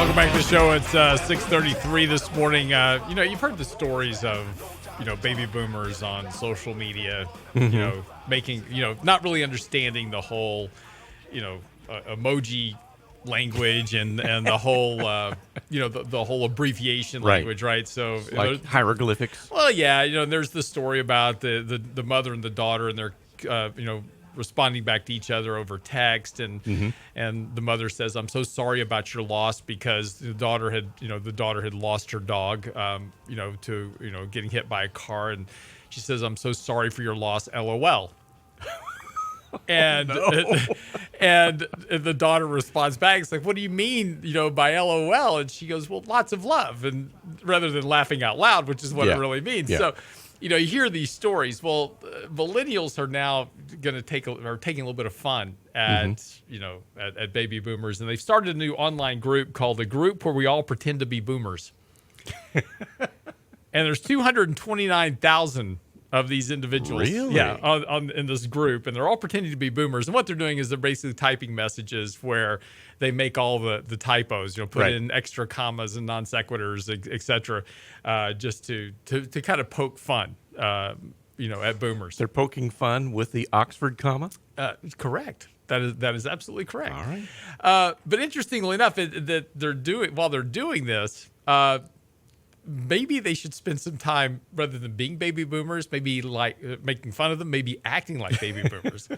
Welcome back to the show. It's 6:33 this morning. You've heard the stories of, baby boomers on social media, making, not really understanding the whole, emoji language and the whole, the whole abbreviation language, right? So like hieroglyphics. Well, yeah, there's the story about the mother and the daughter and their, responding back to each other over text, and the mother says, "I'm so sorry about your loss," because the daughter had lost her dog, to getting hit by a car, and she says, "I'm so sorry for your loss, LOL." And and the daughter responds back, it's like, "What do you mean, by LOL?" And she goes, "Well, lots of love," and rather than laughing out loud, which is what it really means. Yeah. So, you hear these stories. Well, millennials are now going to taking a little bit of fun at at baby boomers, and they've started a new online group called the Group Where We All Pretend to Be Boomers. And there's 229,000 of these individuals, Really? yeah, in this group, and they're all pretending to be boomers. And what they're doing is they're basically typing messages where they make all the typos, put in extra commas and non sequiturs, et cetera, just to kind of poke fun, at boomers. They're poking fun with the Oxford comma? Correct. That is absolutely correct. All right. But interestingly enough, while they're doing this, maybe they should spend some time, rather than being baby boomers, maybe like making fun of them, maybe acting like baby boomers.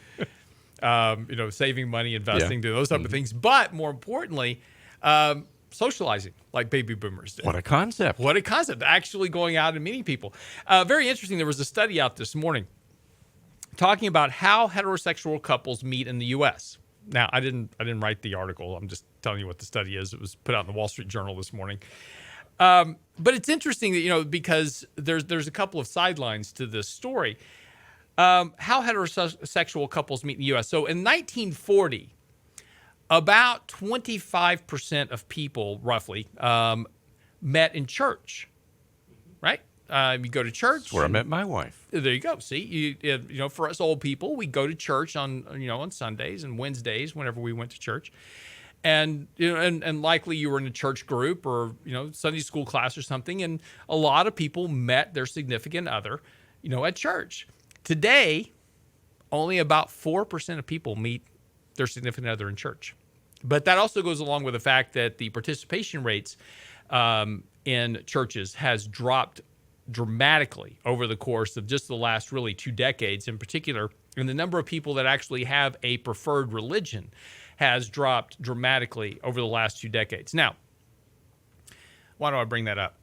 Saving money, investing, doing those type of things. But more importantly, socializing like baby boomers did. What a concept. What a concept. Actually going out and meeting people. Very interesting. There was a study out this morning talking about how heterosexual couples meet in the U.S. Now, I didn't write the article. I'm just telling you what the study is. It was put out in the Wall Street Journal this morning. But it's interesting that, because there's a couple of sidelines to this story. How heterosexual couples meet in the U.S. So in 1940, about 25% of people, roughly, met in church, right? You go to church. That's where I met my wife. There you go. See, for us old people, we go to church on Sundays and Wednesdays whenever we went to church. And and likely you were in a church group or Sunday school class or something, and a lot of people met their significant other, at church. Today, only about 4% of people meet their significant other in church, but that also goes along with the fact that the participation rates in churches has dropped dramatically over the course of just the last really 2 decades, in particular, and the number of people that actually have a preferred religion has dropped dramatically over the last 2 decades. Now, why do I bring that up?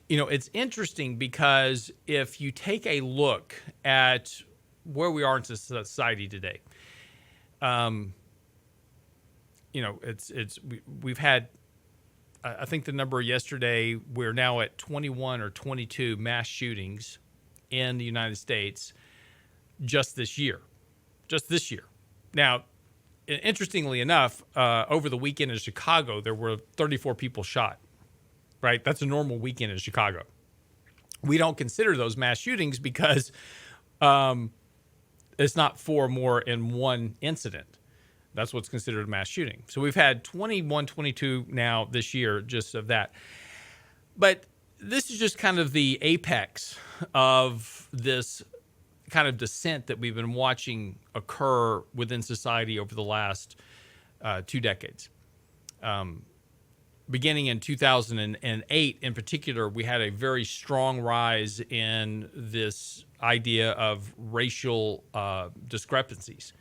It's interesting because if you take a look at where we are in society today, we've had, I think the number yesterday, we're now at 21 or 22 mass shootings in the United States just this year. Now, interestingly enough, over the weekend in Chicago, there were 34 people shot, right? That's a normal weekend in Chicago. We don't consider those mass shootings because it's not 4 or more in one incident. That's what's considered a mass shooting. So we've had 21, 22 now this year just of that. But this is just kind of the apex of this kind of dissent that we've been watching occur within society over the last 2 decades. Beginning in 2008, in particular, we had a very strong rise in this idea of racial discrepancies.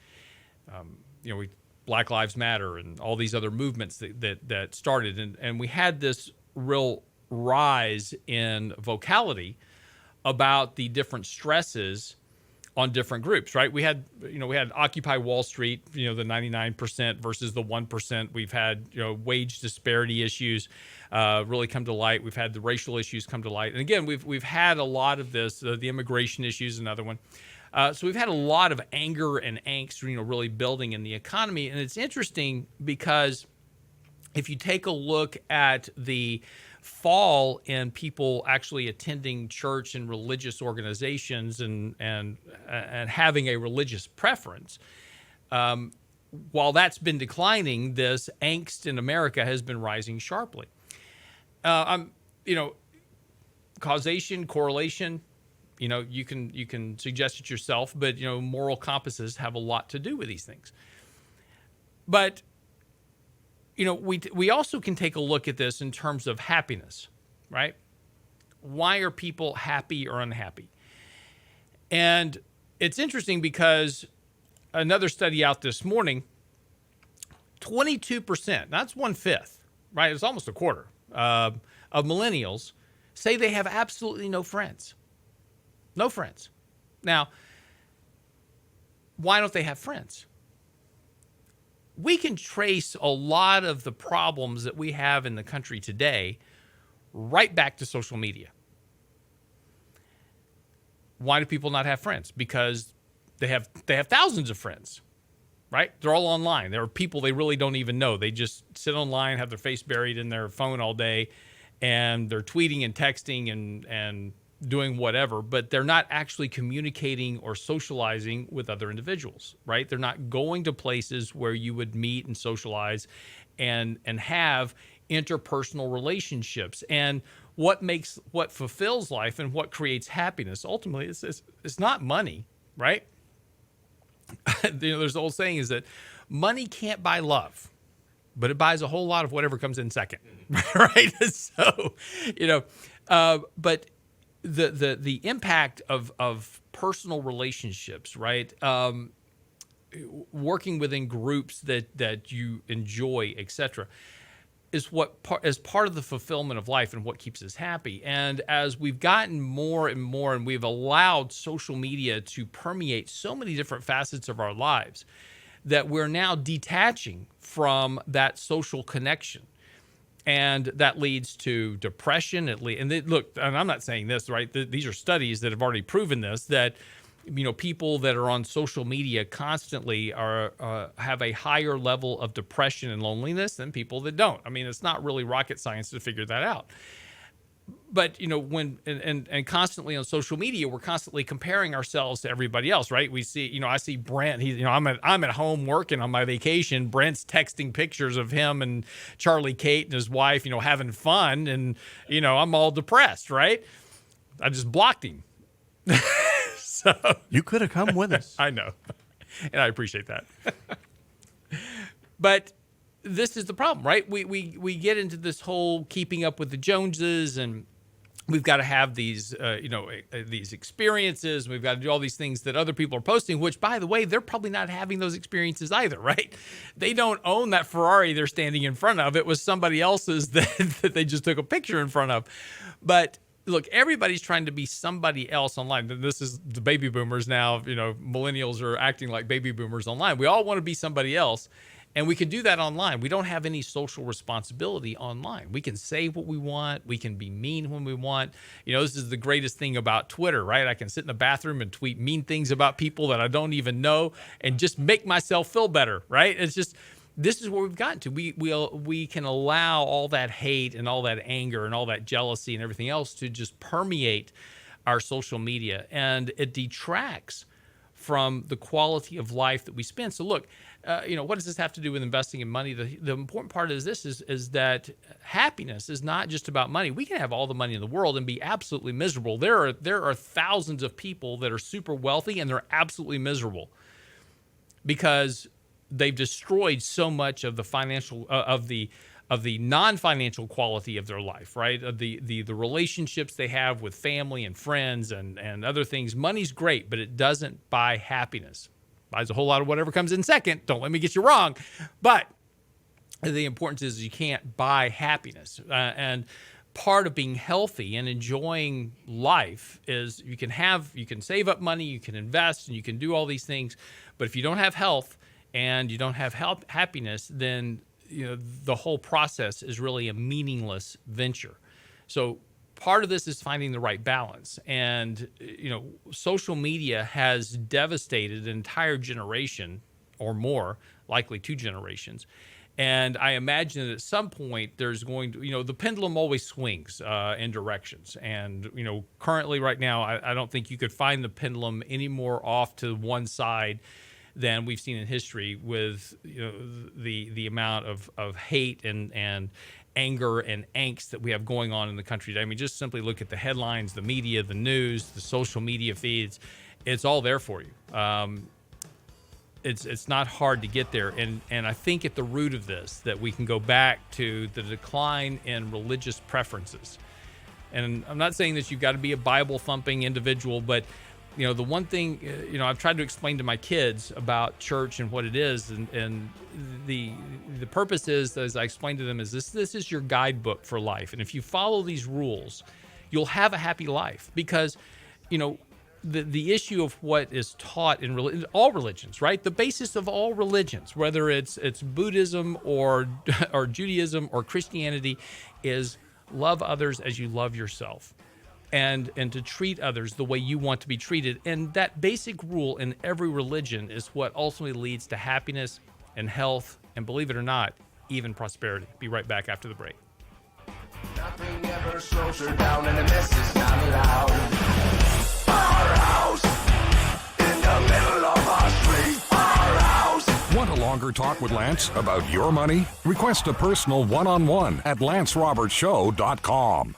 Black Lives Matter and all these other movements that started. And we had this real rise in vocality about the different stresses on different groups, right? We had Occupy Wall Street, the 99% versus the 1%. We've had, wage disparity issues really come to light. We've had the racial issues come to light. And again, we've had a lot of this, the immigration issue is another one. So we've had a lot of anger and angst, really building in the economy. And it's interesting because if you take a look at the fall in people actually attending church and religious organizations and having a religious preference, while that's been declining, this angst in America has been rising sharply. I'm, you know, causation, correlation, you can suggest it yourself, but moral compasses have a lot to do with these things. But we also can take a look at this in terms of happiness, right? Why are people happy or unhappy? And it's interesting because another study out this morning, 22%, that's 1/5, right? It's almost a quarter of millennials say they have absolutely no friends. No friends. Now, why don't they have friends? We can trace a lot of the problems that we have in the country today right back to social media. Why do people not have friends? Because they have thousands of friends, right? They're all online. There are people they really don't even know. They just sit online, have their face buried in their phone all day, and they're tweeting and texting and doing whatever, but they're not actually communicating or socializing with other individuals, right? They're not going to places where you would meet and socialize and have interpersonal relationships. And what fulfills life and what creates happiness ultimately is not money, right? There's the old saying is that money can't buy love, but it buys a whole lot of whatever comes in second, right? So, but the impact of personal relationships, right? Working within groups that you enjoy, etc., is part of the fulfillment of life and what keeps us happy. And as we've gotten more and more, and we've allowed social media to permeate so many different facets of our lives, that we're now detaching from that social connection. And that leads to depression. And I'm not saying this, right? These are studies that have already proven this, that people that are on social media constantly have a higher level of depression and loneliness than people that don't. I mean, it's not really rocket science to figure that out. But when and constantly on social media, we're constantly comparing ourselves to everybody else, right? We see, I see Brent. I'm at home working on my vacation. Brent's texting pictures of him and Charlie Kate and his wife, having fun, and I'm all depressed, right? I just blocked him. So You could have come with us. I know, and I appreciate that. But this is the problem, right? We get into this whole keeping up with the Joneses, and we've got to have these these experiences. We've got to do all these things that other people are posting, which, by the way, they're probably not having those experiences either, right? They don't own that Ferrari they're standing in front of. It was somebody else's that they just took a picture in front of. But look, everybody's trying to be somebody else online. This is the baby boomers now. Millennials are acting like baby boomers online. We all want to be somebody else. And we can do that online. We don't have any social responsibility online. We can say what we want. We can be mean when we want. This is the greatest thing about Twitter, right? I can sit in the bathroom and tweet mean things about people that I don't even know and just make myself feel better, right? It's just, this is where we've gotten to. We can allow all that hate and all that anger and all that jealousy and everything else to just permeate our social media. And it detracts from the quality of life that we spend. So look, what does this have to do with investing in money? The important part is this is that happiness is not just about money. We can have all the money in the world and be absolutely miserable. There are thousands of people that are super wealthy and they're absolutely miserable because they've destroyed so much of the financial of the non-financial quality of their life, right? The relationships they have with family and friends and other things. Money's great, but it doesn't buy happiness. Buys a whole lot of whatever comes in second. Don't let me get you wrong. But the importance is you can't buy happiness. And part of being healthy and enjoying life is you can save up money, you can invest, and you can do all these things. But if you don't have health and you don't have happiness, then the whole process is really a meaningless venture. So part of this is finding the right balance. And, social media has devastated an entire generation or more, likely 2 generations. And I imagine that at some point there's going to, the pendulum always swings in directions. And, currently right now, I don't think you could find the pendulum any more off to one side than we've seen in history, with the amount of hate and anger and angst that we have going on in the country today. I mean, just simply look at the headlines, the media, the news, the social media feeds. It's all there for you. It's not hard to get there. And I think at the root of this, that we can go back to the decline in religious preferences. And I'm not saying that you've got to be a Bible-thumping individual, but the one thing, I've tried to explain to my kids about church and what it is, and the purpose is, as I explained to them, is this is your guidebook for life. And if you follow these rules, you'll have a happy life. Because, the issue of what is taught in all religions, right? The basis of all religions, whether it's Buddhism or Judaism or Christianity, is love others as you love yourself. And to treat others the way you want to be treated. And that basic rule in every religion is what ultimately leads to happiness and health, and believe it or not, even prosperity. Be right back after the break. Nothing ever slows her down, and the mess is not allowed. Our house in the middle of our street. Our house. Want a longer talk with Lance about your money? Request a personal one-on-one at lancerobertshow.com.